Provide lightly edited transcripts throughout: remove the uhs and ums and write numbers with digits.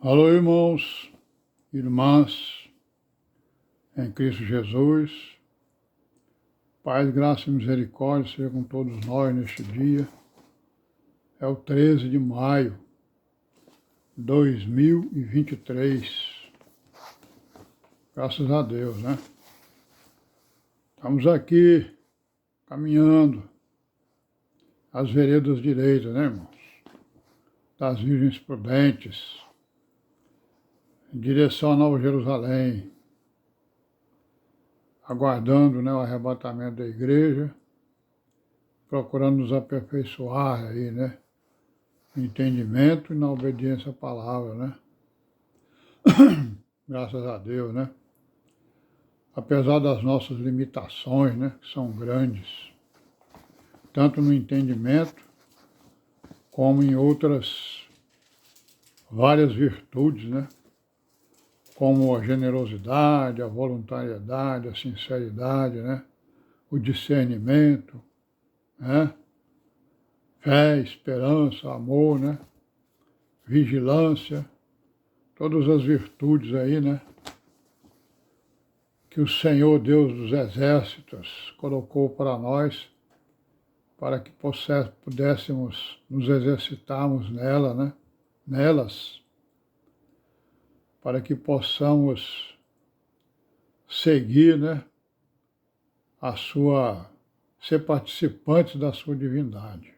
Alô, irmãos, irmãs, em Cristo Jesus, paz, graça e misericórdia seja com todos nós neste dia. É o 13 de maio de 2023. Graças a Deus, né? Estamos aqui caminhando as veredas direitas, né, irmãos? Das Virgens Prudentes, em direção a Nova Jerusalém, aguardando, né, o arrebatamento da igreja, procurando nos aperfeiçoar aí, né, no entendimento e na obediência à palavra, né? Graças a Deus, né? Apesar das nossas limitações, né, que são grandes, tanto no entendimento como em outras várias virtudes, né? Como a generosidade, a voluntariedade, a sinceridade, né? O discernimento, né? Fé, esperança, amor, né? Vigilância, todas as virtudes aí, né? Que o Senhor Deus dos Exércitos colocou para nós, para que pudéssemos nos exercitarmos nela, né? Nelas, para que possamos seguir, né? Ser participantes da sua divindade.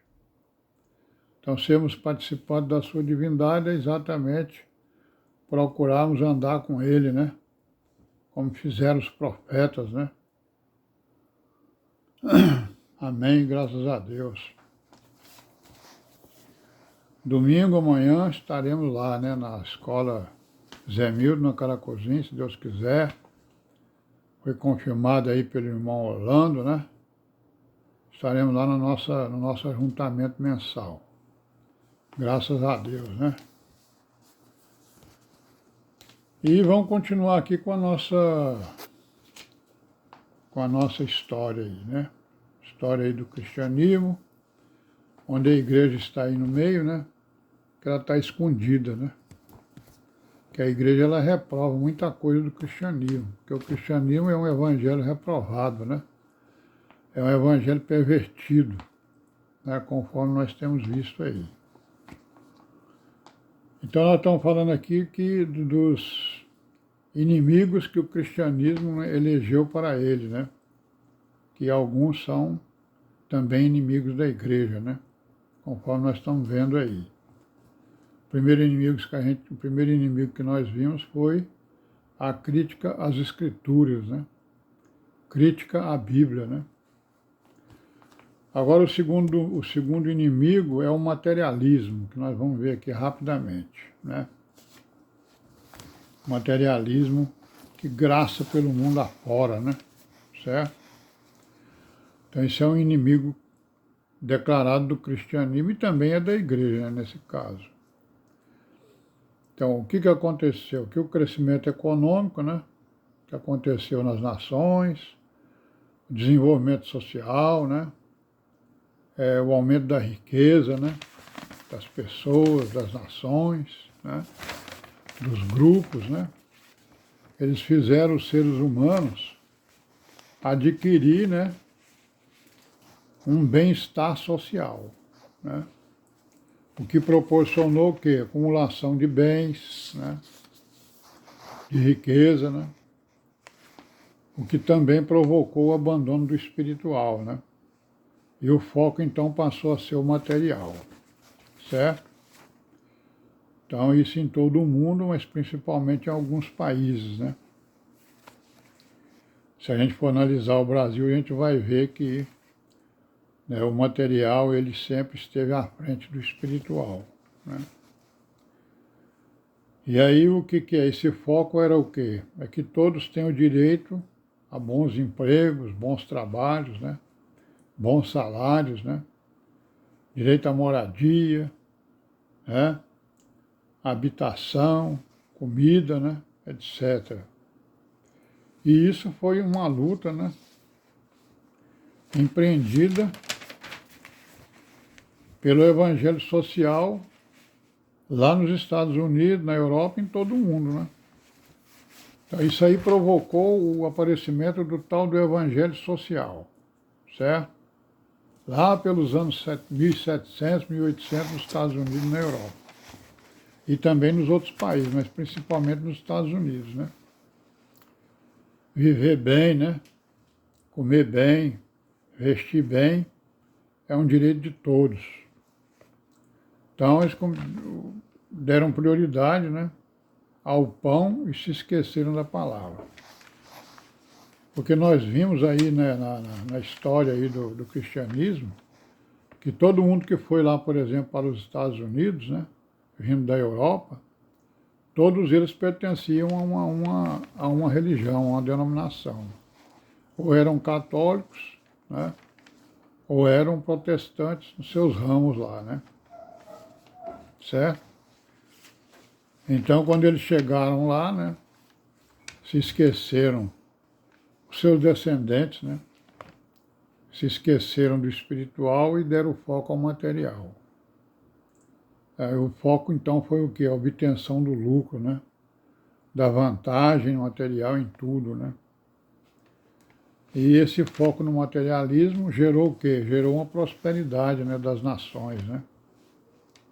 Então, sermos participantes da sua divindade é exatamente procurarmos andar com ele, né? Como fizeram os profetas, né? Amém, graças a Deus. Domingo amanhã estaremos lá, né? Na escola Zé Mildo, na Caracozinha, se Deus quiser. Foi confirmado aí pelo irmão Orlando, né? Estaremos lá no nosso ajuntamento mensal. Graças a Deus, né? E vamos continuar aqui com a nossa história aí, né? História aí do cristianismo, onde a igreja está aí no meio, né? Que ela está escondida, né? Que a igreja ela reprova muita coisa do cristianismo, porque o cristianismo é um evangelho reprovado, né? É um evangelho pervertido, né? Conforme nós temos visto aí. Então nós estamos falando aqui dos inimigos que o cristianismo elegeu para ele, né? Que alguns são também inimigos da igreja, né? Conforme nós estamos vendo aí. O primeiro inimigo que nós vimos foi a crítica às escrituras, né? Crítica à Bíblia, né? Agora o segundo inimigo é o materialismo, que nós vamos ver aqui rapidamente, né? Materialismo que graça pelo mundo afora, né? Certo? Então esse é um inimigo declarado do cristianismo e também é da igreja, né, nesse caso. Então, o que aconteceu? Que o crescimento econômico, né, que aconteceu nas nações, o desenvolvimento social, né, o aumento da riqueza, né, das pessoas, das nações, né, dos grupos, né, eles fizeram os seres humanos adquirir, né, um bem-estar social, né, o que proporcionou o quê? Acumulação de bens, né, de riqueza, né, o que também provocou o abandono do espiritual, né, e o foco então passou a ser o material, certo? Então isso em todo o mundo, mas principalmente em alguns países, né. Se a gente for analisar o Brasil, a gente vai ver que, né, o material ele sempre esteve à frente do espiritual, né? E aí o que é? Esse foco era o quê? É que todos têm o direito a bons empregos, bons trabalhos, né? Bons salários, né? Direito à moradia, né? Habitação, comida, né? Etc. E isso foi uma luta, né? Empreendida pelo evangelho social lá nos Estados Unidos, na Europa, em todo o mundo, né? Então, isso aí provocou o aparecimento do tal do evangelho social, certo? Lá pelos anos 1700, 1800, nos Estados Unidos e na Europa. E também nos outros países, mas principalmente nos Estados Unidos, né? Viver bem, né? Comer bem, vestir bem, é um direito de todos. Então, eles deram prioridade, né, ao pão e se esqueceram da palavra. Porque nós vimos aí, né, na história aí do cristianismo, que todo mundo que foi lá, por exemplo, para os Estados Unidos, né, vindo da Europa, todos eles pertenciam a uma religião, a uma denominação. Ou eram católicos, né, ou eram protestantes nos seus ramos lá, né? Certo? Então, quando eles chegaram lá, né, se esqueceram, os seus descendentes, né, se esqueceram do espiritual e deram foco ao material. O foco, então, foi o quê? A obtenção do lucro, né, da vantagem material em tudo, né? E esse foco no materialismo gerou o quê? Gerou uma prosperidade, né, das nações, né?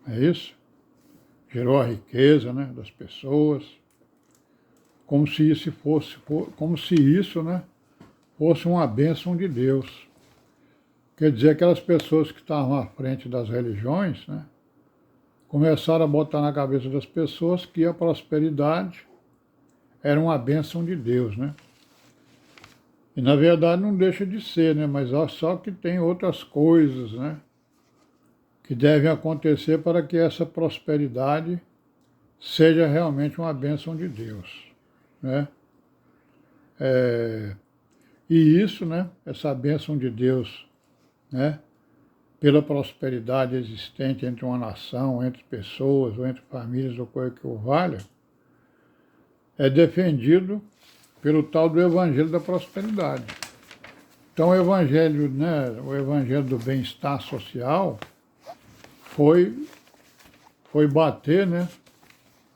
É isso? Gerou a riqueza, né, das pessoas, como se isso como se isso, né, fosse uma bênção de Deus. Quer dizer, aquelas pessoas que estavam à frente das religiões, né, começaram a botar na cabeça das pessoas que a prosperidade era uma bênção de Deus, né? E na verdade não deixa de ser, né, mas só que tem outras coisas, né, que devem acontecer para que essa prosperidade seja realmente uma bênção de Deus, né? E isso, né, essa bênção de Deus, né, pela prosperidade existente entre uma nação, entre pessoas, ou entre famílias, ou coisa que o valha, é defendido pelo tal do evangelho da prosperidade. Então o evangelho, né, o evangelho do bem-estar social foi bater, né,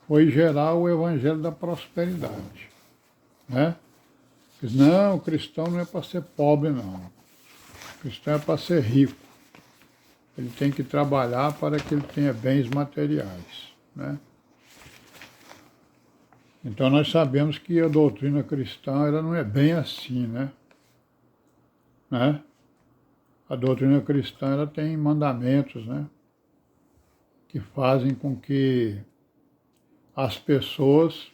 foi gerar o evangelho da prosperidade, né? Diz, não, o cristão não é para ser pobre, não. O cristão é para ser rico. Ele tem que trabalhar para que ele tenha bens materiais, né? Então nós sabemos que a doutrina cristã ela não é bem assim, né? A doutrina cristã ela tem mandamentos, né, que fazem com que as pessoas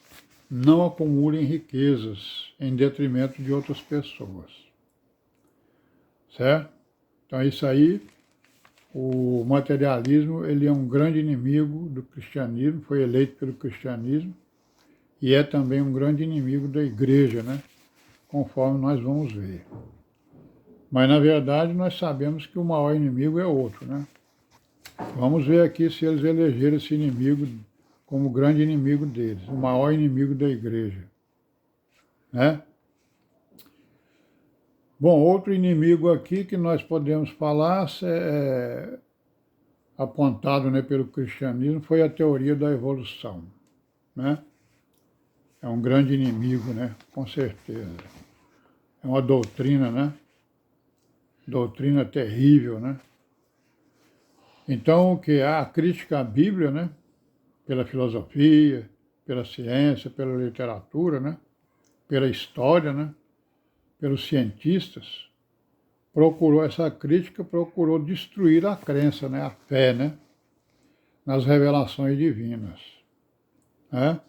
não acumulem riquezas em detrimento de outras pessoas, certo? Então isso aí, o materialismo, ele é um grande inimigo do cristianismo, foi eleito pelo cristianismo e é também um grande inimigo da igreja, né? Conforme nós vamos ver. Mas na verdade nós sabemos que o maior inimigo é outro, né? Vamos ver aqui se eles elegeram esse inimigo como grande inimigo deles, o maior inimigo da igreja, né? Bom, outro inimigo aqui que nós podemos falar apontado, né, pelo cristianismo foi a teoria da evolução, né? É um grande inimigo, né? Com certeza. É uma doutrina, né? Doutrina terrível, né? Então, o que há a crítica à Bíblia, né? Pela filosofia, pela ciência, pela literatura, né? Pela história, né? Pelos cientistas, essa crítica procurou destruir a crença, né? A fé, né? Nas revelações divinas, né?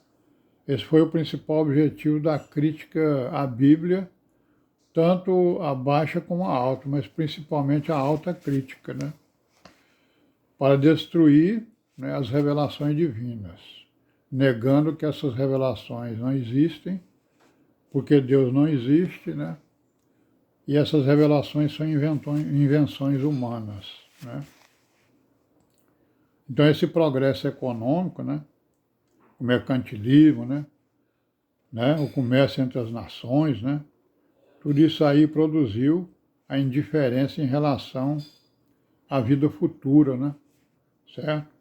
Esse foi o principal objetivo da crítica à Bíblia, tanto a baixa como a alta, mas principalmente a alta crítica, né? Para destruir, né, as revelações divinas, negando que essas revelações não existem, porque Deus não existe, né? E essas revelações são invenções humanas, né? Então esse progresso econômico, né, o mercantilismo, né, o comércio entre as nações, né, tudo isso aí produziu a indiferença em relação à vida futura, né, certo?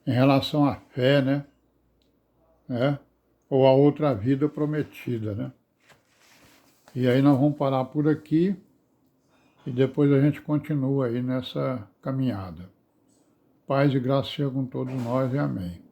em relação à fé, né? Ou a outra vida prometida, né? E aí nós vamos parar por aqui e depois a gente continua aí nessa caminhada. Paz e graça sejam com todos nós e amém.